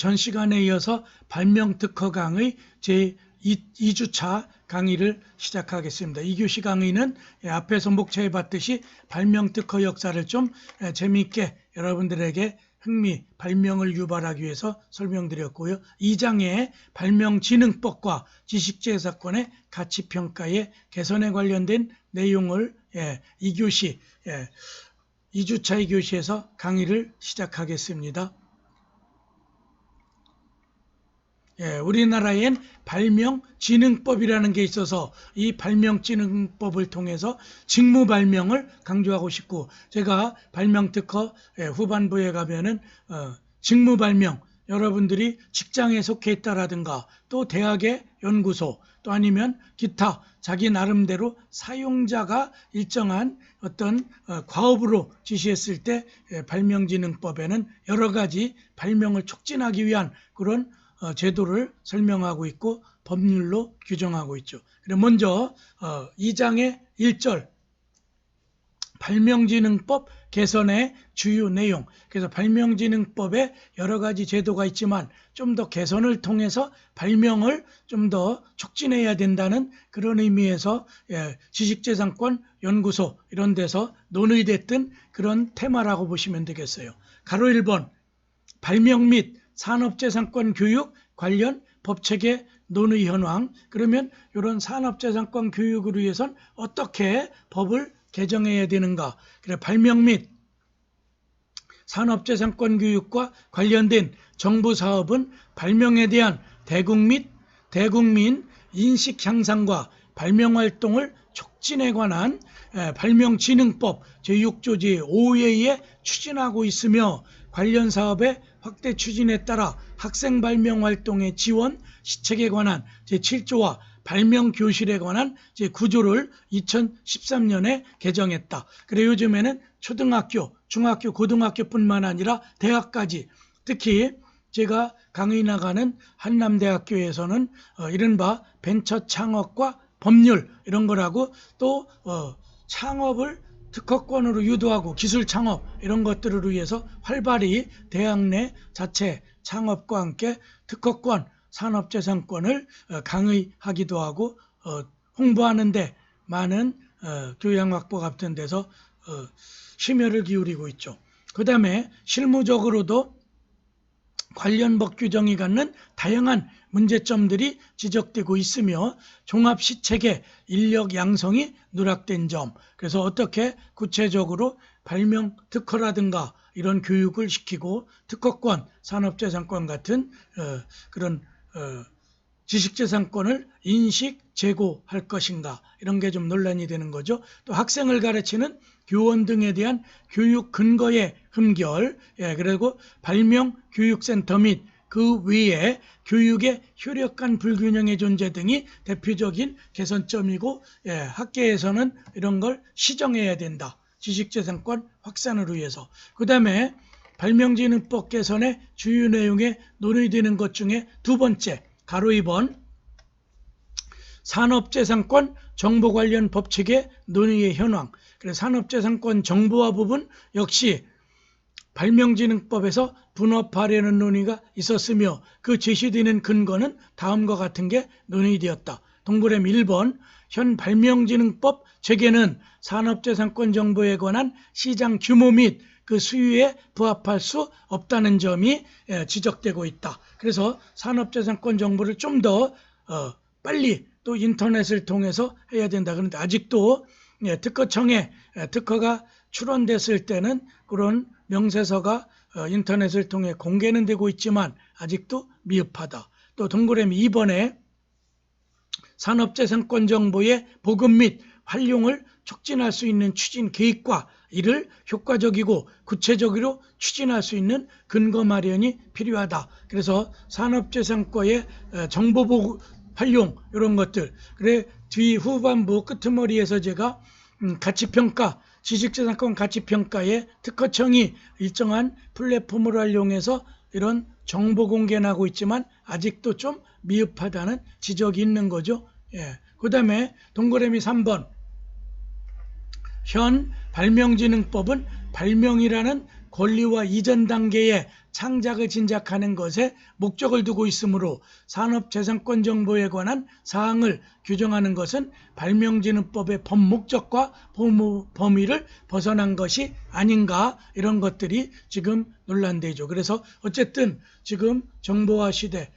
전 시간에 이어서 발명특허 강의 제2주차 강의를 시작하겠습니다. 2교시 강의는 앞에서 목차해 봤듯이 발명특허 역사를 좀 재미있게 여러분들에게 발명을 유발하기 위해서 설명드렸고요. 2장의 발명진흥법과 지식재산권의 가치평가의 개선에 관련된 내용을 2교시 2주차 2교시에서 강의를 시작하겠습니다. 우리나라엔 발명진흥법이라는 게 있어서 이 발명진흥법을 통해서 직무발명을 강조하고 싶고, 제가 발명특허 후반부에 가면은 직무발명, 여러분들이 직장에 속해 있다라든가 또 대학의 연구소 또 아니면 기타 자기 나름대로 사용자가 일정한 어떤 과업으로 지시했을 때 발명진흥법에는 여러 가지 발명을 촉진하기 위한 그런 제도를 설명하고 있고 법률로 규정하고 있죠. 먼저 2장의 1절 발명진흥법 개선의 주요 내용. 그래서 발명진흥법에 여러 가지 제도가 있지만 좀 더 개선을 통해서 발명을 좀 더 촉진해야 된다는 그런 의미에서 지식재산권 연구소 이런 데서 논의됐던 그런 테마라고 보시면 되겠어요. 가로 1번 발명 및 산업재산권 교육 관련 법체계 논의 현황. 그러면 이런 산업재산권 교육을 위해서는 어떻게 법을 개정해야 되는가. 그래 발명 및 산업재산권 교육과 관련된 정부 사업은 발명에 대한 대국민 인식 향상과 발명활동을 촉진에 관한 발명진흥법 제6조 제5회에 의해 추진하고 있으며 관련 사업의 확대 추진에 따라 학생 발명 활동의 지원 시책에 관한 제7조와 발명교실에 관한 제9조를 2013년에 개정했다. 그래 요즘에는 초등학교, 중학교, 고등학교뿐만 아니라 대학까지, 특히 제가 강의 나가는 한남대학교에서는 이른바 벤처 창업과 법률 이런 거라고 또 창업을 특허권으로 유도하고 기술 창업 이런 것들을 위해서 활발히 대학 내 자체 창업과 함께 특허권, 산업재산권을 강의하기도 하고 홍보하는데 많은 교양학부 같은 데서 심혈을 기울이고 있죠. 그 다음에 실무적으로도 관련 법 규정이 갖는 다양한 문제점들이 지적되고 있으며 종합시책의 인력 양성이 누락된 점, 그래서 어떻게 구체적으로 발명 특허라든가 이런 교육을 시키고 특허권, 산업재산권 같은 그런 지식재산권을 인식, 제고할 것인가 이런 게 좀 논란이 되는 거죠. 또 학생을 가르치는 교원 등에 대한 교육 근거의 흠결, 그리고 발명 교육센터 및 그 외에 교육의 효력한 불균형의 존재 등이 대표적인 개선점이고, 학계에서는 이런 걸 시정해야 된다. 지식재산권 확산을 위해서. 그 다음에 발명진흥법 개선의 주요 내용에 논의되는 것 중에 두 번째, 가로 2번 산업재산권 정보 관련 법칙의 논의의 현황. 그래서 산업재산권 정보화 부분 역시 발명진흥법에서 분업하려는 논의가 있었으며 그 제시되는 근거는 다음과 같은 게 논의되었다. 동그라미 1번 현 발명진흥법 체계는 산업재산권 정보에 관한 시장 규모 및 그 수요에 부합할 수 없다는 점이 지적되고 있다. 그래서 산업재산권 정보를 좀 더 빨리 또 인터넷을 통해서 해야 된다. 그런데 아직도 특허청에 특허가 출원됐을 때는 그런 명세서가 인터넷을 통해 공개는 되고 있지만 아직도 미흡하다. 또 동그라미 2번에 산업재산권 정보의 보급 및 활용을 촉진할 수 있는 추진 계획과 이를 효과적이고 구체적으로 추진할 수 있는 근거 마련이 필요하다. 그래서 산업재산권의 정보 보급 활용 이런 것들. 그래 뒤 후반부 끄트머리에서 제가 가치평가, 지식재산권 가치평가에 특허청이 일정한 플랫폼을 활용해서 이런 정보 공개는 하고 있지만 아직도 좀 미흡하다는 지적이 있는 거죠. 그 다음에 동그라미 3번 현 발명진흥법은 발명이라는 권리와 이전 단계의 창작을 진작하는 것에 목적을 두고 있으므로 산업재산권 정보에 관한 사항을 규정하는 것은 발명진흥법의 법목적과 범위를 벗어난 것이 아닌가, 이런 것들이 지금 논란되죠. 그래서 어쨌든 지금 정보화 시대,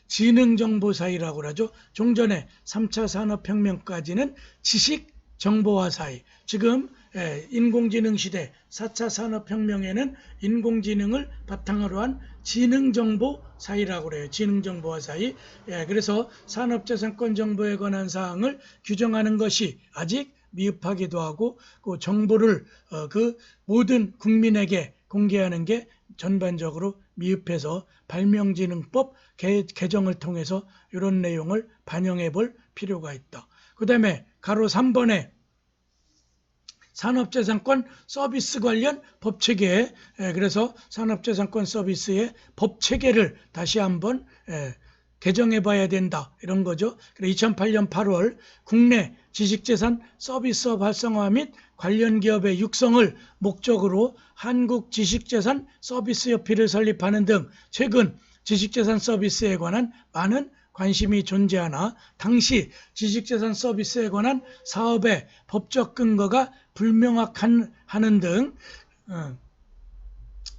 지능정보 사회라고 하죠. 종전에 3차 산업혁명까지는 지식정보화 사회, 지금 인공지능 시대 4차 산업혁명에는 인공지능을 바탕으로 한 지능정보 사회라고 그래요. 지능정보화 사회. 그래서 산업재산권 정보에 관한 사항을 규정하는 것이 아직 미흡하기도 하고, 그 정보를 그 모든 국민에게 공개하는 게 전반적으로 미흡해서 발명진흥법 개정을 통해서 이런 내용을 반영해 볼 필요가 있다. 그 다음에 가로 3번에 산업재산권 서비스 관련 법체계, 그래서 산업재산권 서비스의 법체계를 다시 한번 개정해 봐야 된다, 이런 거죠. 2008년 8월 국내 지식재산 서비스업 활성화 및 관련 기업의 육성을 목적으로 한국지식재산 서비스협회를 설립하는 등 최근 지식재산 서비스에 관한 많은 관심이 존재하나 당시 지식재산 서비스에 관한 사업의 법적 근거가 불명확하는 등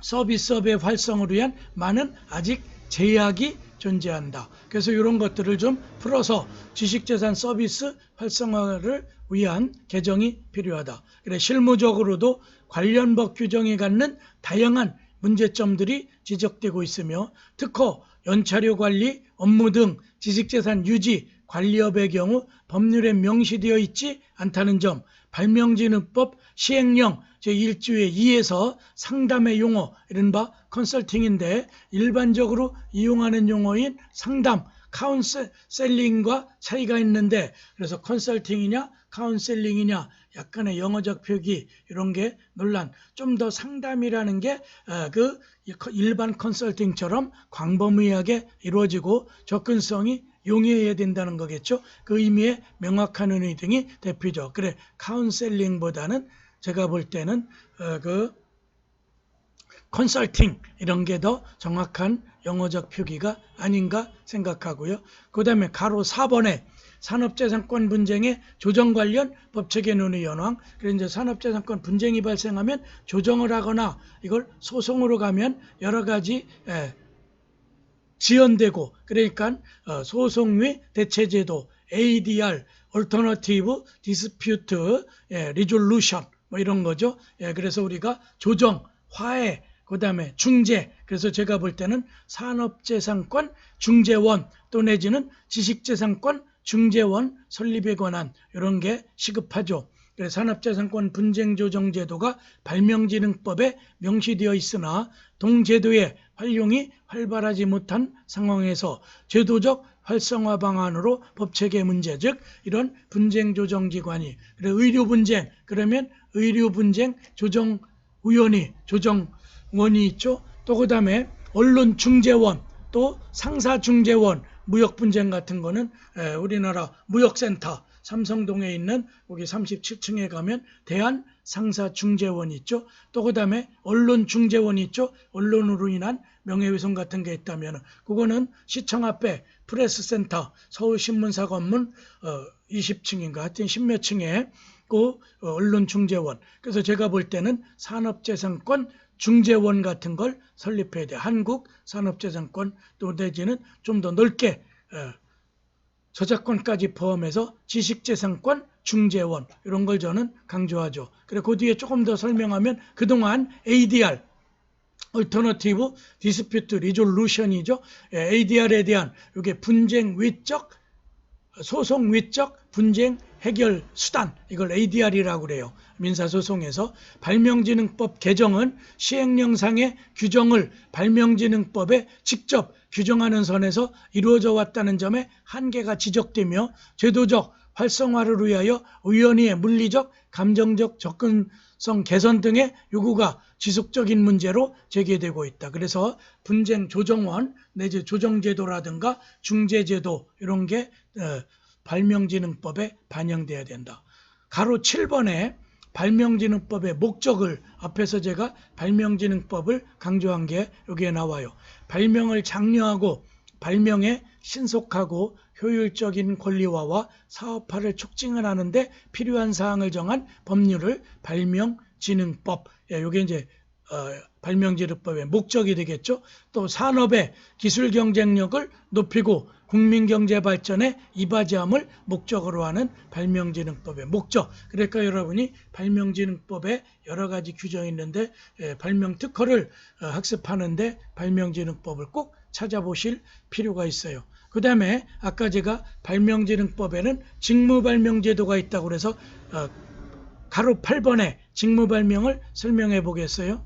서비스업의 활성을 위한 많은 아직 제약이 존재한다. 그래서 이런 것들을 좀 풀어서 지식재산 서비스 활성화를 위한 개정이 필요하다. 그래, 실무적으로도 관련 법 규정이 갖는 다양한 문제점들이 지적되고 있으며, 특허, 연차료 관리, 업무 등 지식재산 유지, 관리업의 경우 법률에 명시되어 있지 않다는 점, 발명진흥법 시행령 제1조의 2에서 상담의 용어, 이른바 컨설팅인데 일반적으로 이용하는 용어인 상담, 카운셀링과 차이가 있는데, 그래서 컨설팅이냐 카운셀링이냐 약간의 영어적 표기, 이런 게 논란. 좀 더 상담이라는 게 그 일반 컨설팅처럼 광범위하게 이루어지고 접근성이 용이해야 된다는 거겠죠. 그 의미의 명확한 의미 등이 대표죠. 그래, 카운셀링보다는 제가 볼 때는 그 컨설팅, 이런 게 더 정확한 영어적 표기가 아닌가 생각하고요. 그 다음에 가로 4번에 산업재산권 분쟁의 조정 관련 법체계 논의 현황. 그래서 이제 산업재산권 분쟁이 발생하면 조정을 하거나 이걸 소송으로 가면 여러 가지 지연되고, 그러니까 소송위 대체제도, ADR, Alternative Dispute Resolution, 뭐 이런 거죠. 그래서 우리가 조정, 화해, 그 다음에 중재, 그래서 제가 볼 때는 산업재산권 중재원 또 내지는 지식재산권 중재원 설립에 관한 이런 게 시급하죠. 그래서 산업재산권 분쟁조정제도가 발명진흥법에 명시되어 있으나 동제도의 활용이 활발하지 못한 상황에서 제도적 활성화 방안으로 법체계 문제, 즉 이런 분쟁조정기관이, 그래 의료분쟁, 그러면 의료분쟁 조정위원회, 조정원이 있죠. 또 그 다음에 언론중재원, 또 상사중재원, 무역분쟁 같은 거는 우리나라 무역센터 삼성동에 있는 거기 37층에 가면 대한상사중재원이 있죠. 또 그 다음에 언론중재원이 있죠. 언론으로 인한 명예훼손 같은 게 있다면 그거는 시청 앞에 프레스센터, 서울신문사 건물 20층인가 하여튼 10몇 층에 그 언론중재원. 그래서 제가 볼 때는 산업재산권 중재원 같은 걸 설립해야 돼. 한국 산업재산권 또 내지는 좀 더 넓게 저작권까지 포함해서 지식재산권 중재원, 이런 걸 저는 강조하죠. 그래, 그 뒤에 조금 더 설명하면 그동안 ADR, Alternative Dispute Resolution이죠. ADR에 대한 이게 분쟁 위적, 소송 위적 분쟁 해결 수단, 이걸 ADR이라고 그래요. 민사소송에서. 발명진흥법 개정은 시행령상의 규정을 발명진흥법에 직접 규정하는 선에서 이루어져 왔다는 점에 한계가 지적되며 제도적 활성화를 위하여 위원회의 물리적, 감정적 접근성 개선 등의 요구가 지속적인 문제로 제기되고 있다. 그래서 분쟁 조정원 내지 조정제도라든가 중재제도 이런 게 발명진흥법에 반영돼야 된다. 가로 7번에 발명진흥법의 목적을 앞에서 제가 발명진흥법을 강조한 게 여기에 나와요. 발명을 장려하고 발명에 신속하고 효율적인 권리화와 사업화를 촉진을 하는데 필요한 사항을 정한 법률을 발명진흥법, 이게 이제 발명진흥법의 목적이 되겠죠. 또 산업의 기술 경쟁력을 높이고 국민경제 발전에 이바지함을 목적으로 하는 발명진흥법의 목적. 그러니까 여러분이 발명진흥법에 여러 가지 규정이 있는데 발명 특허를 학습하는데 발명진흥법을 꼭 찾아보실 필요가 있어요. 그 다음에 아까 제가 발명진흥법에는 직무발명제도가 있다고 그래서 가로 8번에 직무발명을 설명해 보겠어요.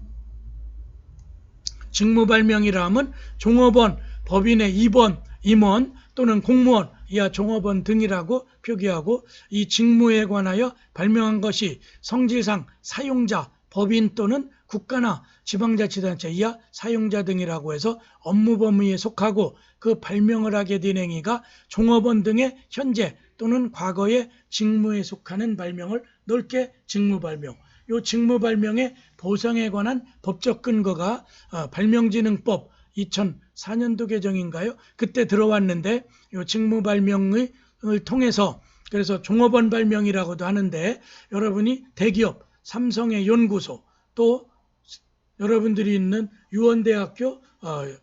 직무발명이라 하면 종업원, 법인의 입원, 임원 또는 공무원, 이하 종업원 등이라고 표기하고 이 직무에 관하여 발명한 것이 성질상 사용자, 법인 또는 국가나 지방자치단체 이하 사용자 등이라고 해서 업무 범위에 속하고 그 발명을 하게 된 행위가 종업원 등의 현재 또는 과거의 직무에 속하는 발명을 넓게 직무발명. 이 직무발명의 보상에 관한 법적 근거가 발명진흥법 2004년도 개정인가요? 그때 들어왔는데 이 직무발명을 통해서 그래서 종업원 발명이라고도 하는데 여러분이 대기업 삼성의 연구소 또 여러분들이 있는 유원대학교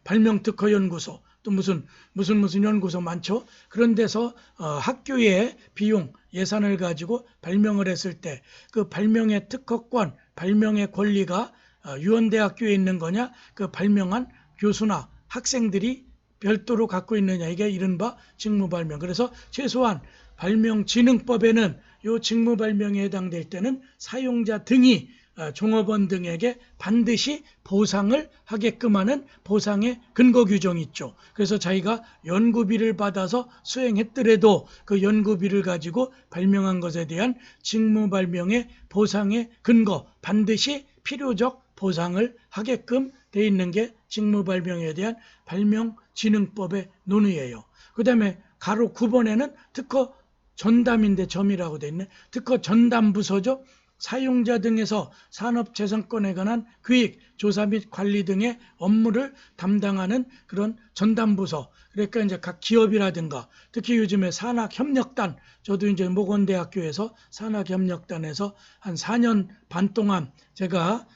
발명특허연구소 또 무슨 연구소 많죠. 그런 데서 학교의 비용 예산을 가지고 발명을 했을 때 그 발명의 특허권, 발명의 권리가 유원대학교에 있는 거냐 그 발명한 교수나 학생들이 별도로 갖고 있느냐 이게 이른바 직무발명. 그래서 최소한 발명진흥법에는 이 직무발명에 해당될 때는 사용자 등이 종업원 등에게 반드시 보상을 하게끔 하는 보상의 근거 규정이 있죠. 그래서 자기가 연구비를 받아서 수행했더라도 그 연구비를 가지고 발명한 것에 대한 직무발명의 보상의 근거, 반드시 필요적 보상을 하게끔 돼 있는 게 직무발명에 대한 발명진흥법의 논의예요. 그 다음에 가로 9번에는 특허 전담인데 점이라고 돼 있네. 특허 전담부서죠. 사용자 등에서 산업재산권에 관한 기획, 조사 및 관리 등의 업무를 담당하는 그런 전담부서. 그러니까 이제 각 기업이라든가 특히 요즘에 산학협력단, 저도 이제 모건대학교에서 산학협력단에서 한 4년 반 동안 제가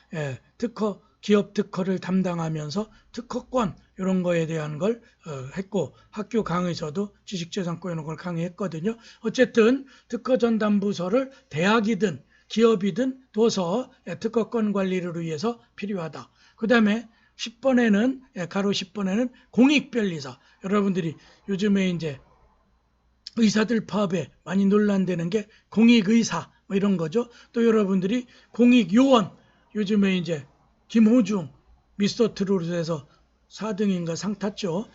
특허, 기업 특허를 담당하면서 특허권 이런 거에 대한 걸 했고 학교 강의에서도 지식재산권 이런 걸 강의했거든요. 어쨌든 특허 전담부서를 대학이든 기업이든 둬서 특허권 관리를 위해서 필요하다. 그 다음에 10번에는 가로 10번에는 공익변리사. 여러분들이 요즘에 이제 의사들 파업에 많이 논란되는 게 공익의사 뭐 이런 거죠. 또 여러분들이 공익요원, 요즘에 이제 김호중 미스터 트롯에서 4등인가 상 탔죠.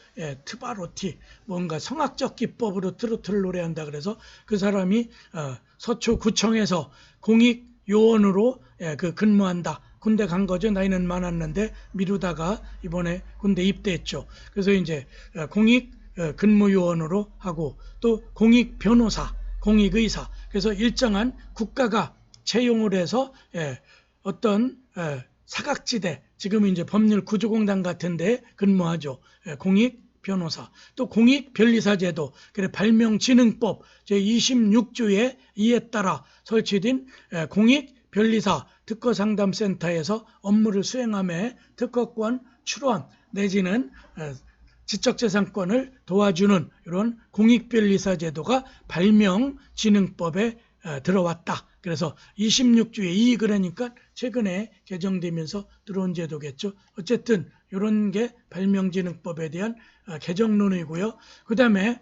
트바로티 뭔가 성악적 기법으로 트로트를 노래한다 그래서 그 사람이 서초구청에서 공익요원으로 그 근무한다. 군대 간 거죠. 나이는 많았는데 미루다가 이번에 군대 입대했죠. 그래서 이제 공익 근무요원으로 하고 또 공익 변호사, 공익의사. 그래서 일정한 국가가 채용을 해서 어떤 사각지대, 지금 이제 법률 구조공단 같은 데 근무하죠. 공익 변호사. 또 공익 변리사 제도, 그래 발명진흥법 제26조의 이에 따라 설치된 공익 변리사 특허상담센터에서 업무를 수행함에 특허권 출원 내지는 지적재산권을 도와주는 이런 공익변리사 제도가 발명진흥법에 들어왔다. 그래서 26조의 2 그러니까 최근에 개정되면서 들어온 제도겠죠. 어쨌든 이런 게 발명진흥법에 대한 개정론이고요. 그 다음에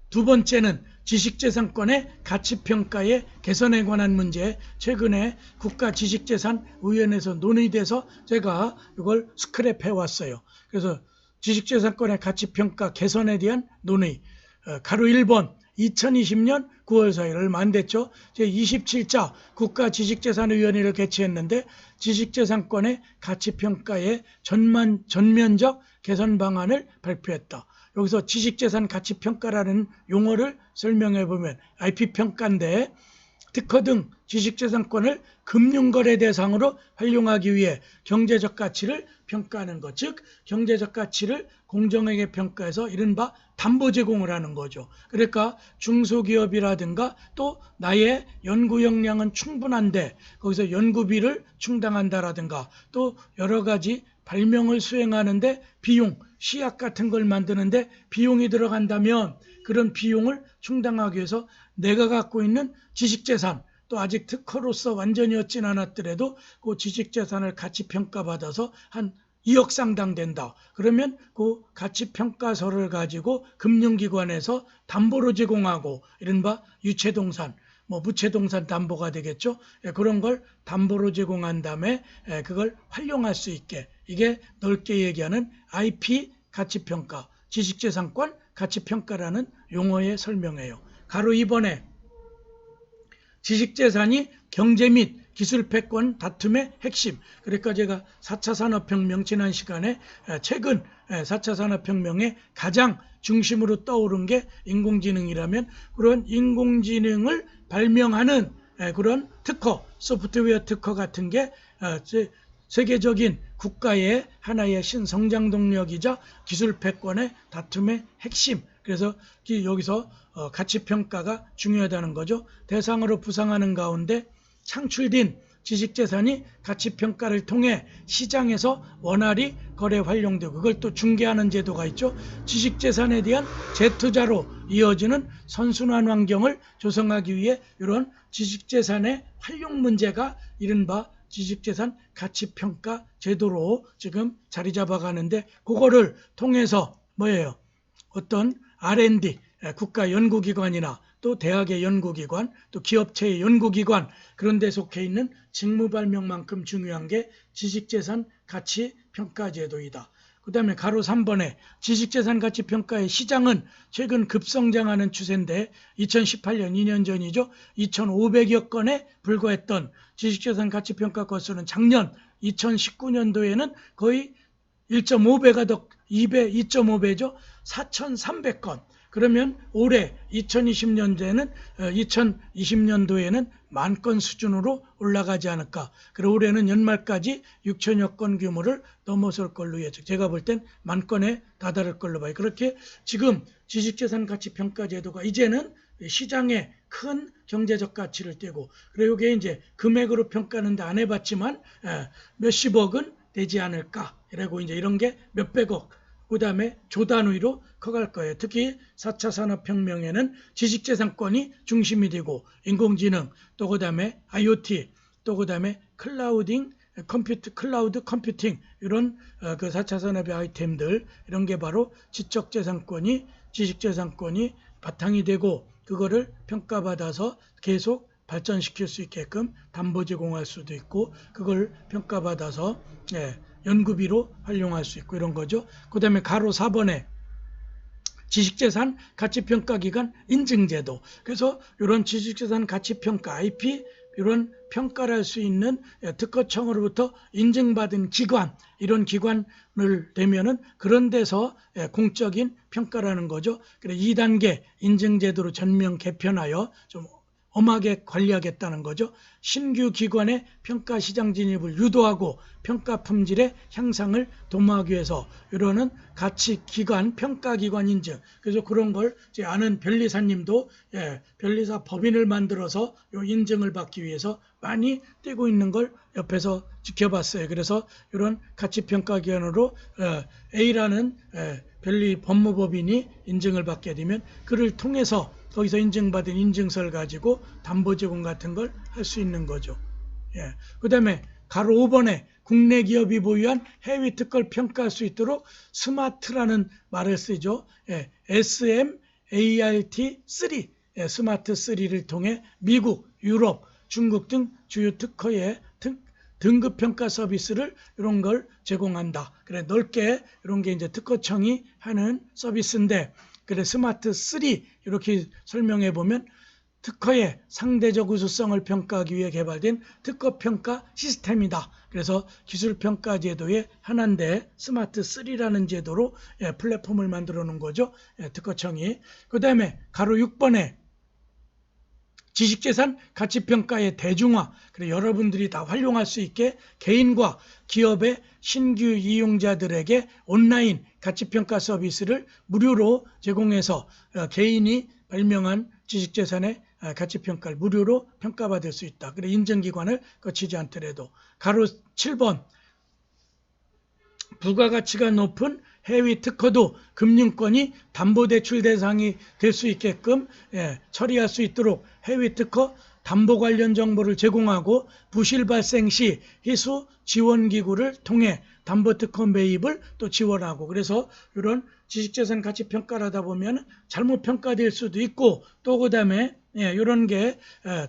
두 번째는 지식재산권의 가치평가의 개선에 관한 문제, 최근에 국가지식재산위원회에서 논의돼서 제가 이걸 스크랩해 왔어요. 그래서 지식재산권의 가치평가 개선에 대한 논의, 가로 1번 2020년 9월 4일 얼마 안 됐죠. 제27차 국가지식재산위원회를 개최했는데 지식재산권의 가치평가의 전면적 개선 방안을 발표했다. 여기서 지식재산 가치평가라는 용어를 설명해 보면 IP평가인데 특허 등 지식재산권을 금융거래 대상으로 활용하기 위해 경제적 가치를 평가하는 것, 즉 경제적 가치를 공정하게 평가해서 이른바 담보 제공을 하는 거죠. 그러니까 중소기업이라든가 또 나의 연구 역량은 충분한데 거기서 연구비를 충당한다라든가 또 여러 가지 발명을 수행하는데 비용, 시약 같은 걸 만드는데 비용이 들어간다면 그런 비용을 충당하기 위해서 내가 갖고 있는 지식재산, 또 아직 특허로서 완전히 얻진 않았더라도 그 지식재산을 같이 평가받아서 한 2억 상당 된다. 그러면 그 가치평가서를 가지고 금융기관에서 담보로 제공하고 이른바 유체동산, 무체동산 담보가 되겠죠. 그런 걸 담보로 제공한 다음에 그걸 활용할 수 있게, 이게 넓게 얘기하는 IP 가치평가, 지식재산권 가치평가라는 용어의 설명이에요. 가로 2번에 지식재산이 경제 및 기술 패권 다툼의 핵심. 그러니까 제가 4차 산업혁명 지난 시간에 최근 4차 산업혁명의 가장 중심으로 떠오른 게 인공지능이라면 그런 인공지능을 발명하는 그런 특허, 소프트웨어 특허 같은 게 세계적인 국가의 하나의 신성장 동력이자 기술 패권의 다툼의 핵심. 그래서 여기서 가치평가가 중요하다는 거죠. 대상으로 부상하는 가운데 창출된 지식재산이 가치평가를 통해 시장에서 원활히 거래 활용되고 그걸 또 중개하는 제도가 있죠. 지식재산에 대한 재투자로 이어지는 선순환 환경을 조성하기 위해 이런 지식재산의 활용 문제가 이른바 지식재산 가치평가 제도로 지금 자리 잡아가는데 그거를 통해서 뭐예요? 어떤 R&D, 국가연구기관이나 또 대학의 연구기관, 또 기업체의 연구기관 그런 데 속해 있는 직무발명만큼 중요한 게 지식재산 가치평가제도이다. 그 다음에 가로 3번에 지식재산 가치평가의 시장은 최근 급성장하는 추세인데 2018년 2년 전이죠. 2,500여 건에 불과했던 지식재산 가치평가 건수는 작년 2019년도에는 거의 1.5배가 더 2.5배죠. 4,300건. 그러면 올해 2020년도에는 만 건 수준으로 올라가지 않을까. 그리고 올해는 연말까지 6천여 건 규모를 넘어설 걸로 예측. 제가 볼 땐 만 건에 다다를 걸로 봐요. 그렇게 지금 지식재산 가치 평가 제도가 이제는 시장에 큰 경제적 가치를 떼고, 그리고 이게 이제 금액으로 평가하는데 안 해봤지만 몇십억은 되지 않을까. 이라고 이제 이런 게 몇백억. 그 다음에 조단위로 커갈 거예요. 특히 4차 산업혁명에는 지식재산권이 중심이 되고 인공지능, 또 그 다음에 IoT, 또 그 다음에 클라우드 컴퓨팅 이런 그 4차 산업의 아이템들 이런 게 바로 지적재산권이 지식재산권이 바탕이 되고 그거를 평가받아서 계속 발전시킬 수 있게끔 담보 제공할 수도 있고 그걸 평가받아서 연구비로 활용할 수 있고 이런 거죠. 그 다음에 가로 4번에 지식재산 가치평가기관 인증제도. 그래서 이런 지식재산 가치평가 IP 이런 평가를 할 수 있는 특허청으로부터 인증받은 기관, 이런 기관을 되면은 그런 데서 공적인 평가라는 거죠. 그래서 2단계 인증제도로 전면 개편하여 좀 엄하게 관리하겠다는 거죠. 신규 기관의 평가 시장 진입을 유도하고 평가 품질의 향상을 도모하기 위해서 이러는 가치 기관, 평가 기관 인증. 그래서 그런 걸 제 아는 변리사님도 변리사 법인을 만들어서 요 인증을 받기 위해서 많이 뛰고 있는 걸 옆에서 지켜봤어요. 그래서 이런 가치 평가 기관으로 A라는 변리 법무법인이 인증을 받게 되면 그를 통해서 거기서 인증받은 인증서를 가지고 담보 제공 같은 걸 할 수 있는 거죠. 그 다음에 가로 5번에 국내 기업이 보유한 해외 특허를 평가할 수 있도록 스마트라는 말을 쓰죠. SMART3, 스마트 3를 통해 미국, 유럽, 중국 등 주요 특허의 등급평가 서비스를 이런 걸 제공한다. 그래 넓게 이런 게 이제 특허청이 하는 서비스인데, 그래 스마트 3 이렇게 설명해 보면 특허의 상대적 우수성을 평가하기 위해 개발된 특허평가 시스템이다. 그래서 기술평가 제도의 하나인데 스마트 3라는 제도로 플랫폼을 만들어 놓은 거죠. 특허청이. 그 다음에 가로 6번에 지식재산 가치평가의 대중화, 그리고 여러분들이 다 활용할 수 있게 개인과 기업의 신규 이용자들에게 온라인 가치평가 서비스를 무료로 제공해서 개인이 발명한 지식재산의 가치평가를 무료로 평가받을 수 있다. 그래 인증기관을 거치지 않더라도. 가로 7번 부가가치가 높은 해외 특허도 금융권이 담보대출 대상이 될 수 있게끔 처리할 수 있도록 해외 특허 담보 관련 정보를 제공하고 부실 발생 시 희수 지원기구를 통해 담보특허 매입을 또 지원하고, 그래서 이런 지식재산 가치 평가를 하다 보면 잘못 평가될 수도 있고, 또 그 다음에 이런 게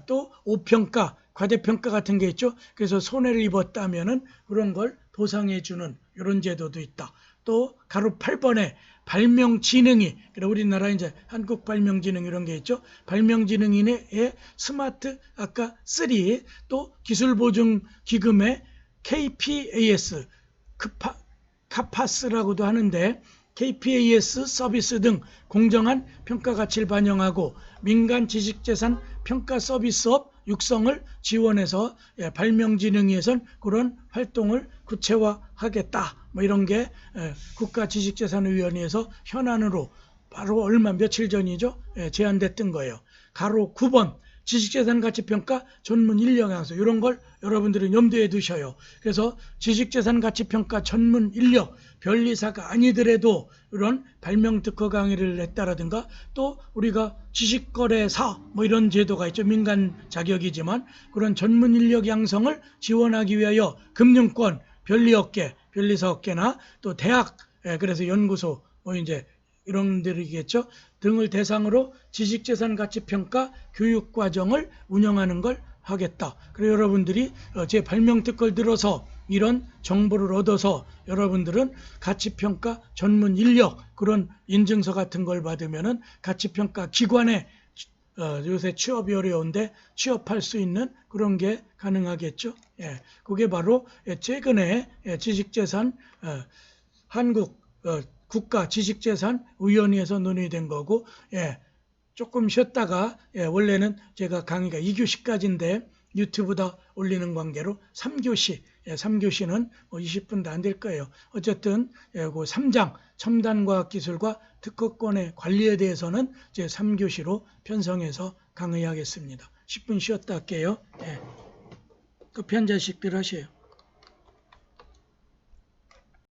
또 오평가, 과대평가 같은 게 있죠. 그래서 손해를 입었다면은 그런 걸 보상해주는 이런 제도도 있다. 또 가로 8번에 발명진흥위, 그래 우리나라 이제 한국발명진흥 이런 게 있죠. 발명진흥위의 스마트 아까 3, 또 기술보증기금의 KPAS, 카파스라고도 하는데 KPAS 서비스 등 공정한 평가 가치를 반영하고 민간 지식재산 평가 서비스업 육성을 지원해서 발명진흥위에선 그런 활동을 구체화하겠다. 뭐 이런 게 국가지식재산위원회에서 현안으로 바로 얼마 며칠 전이죠. 제안됐던 거예요. 가로 9번 지식재산 가치평가 전문 인력 양성, 이런 걸 여러분들은 염두에 두셔요. 그래서 지식재산 가치평가 전문 인력, 변리사가 아니더라도 이런 발명특허 강의를 했다라든가, 또 우리가 지식거래사 뭐 이런 제도가 있죠. 민간 자격이지만 그런 전문 인력 양성을 지원하기 위하여 금융권, 변리업계, 변리사업계나 또 대학, 그래서 연구소 뭐 이제 이런 데이겠죠. 등을 대상으로 지식재산 가치평가 교육과정을 운영하는 걸 하겠다. 그래서 여러분들이 제 발명특허를 들어서 이런 정보를 얻어서 여러분들은 가치평가 전문 인력, 그런 인증서 같은 걸 받으면은 가치평가 기관에 요새 취업이 어려운데 취업할 수 있는 그런 게 가능하겠죠. 그게 바로 최근에 지식재산 한국 국가지식재산위원회에서 논의된 거고, 조금 쉬었다가 원래는 제가 강의가 2교시까지인데 유튜브다 올리는 관계로 3교시, 3교시는 뭐 20분도 안 될 거예요. 어쨌든 그 3장 첨단과학기술과 특허권의 관리에 대해서는 제 3교시로 편성해서 강의하겠습니다. 10분 쉬었다 할게요. 커피 한 잔씩들 하세요.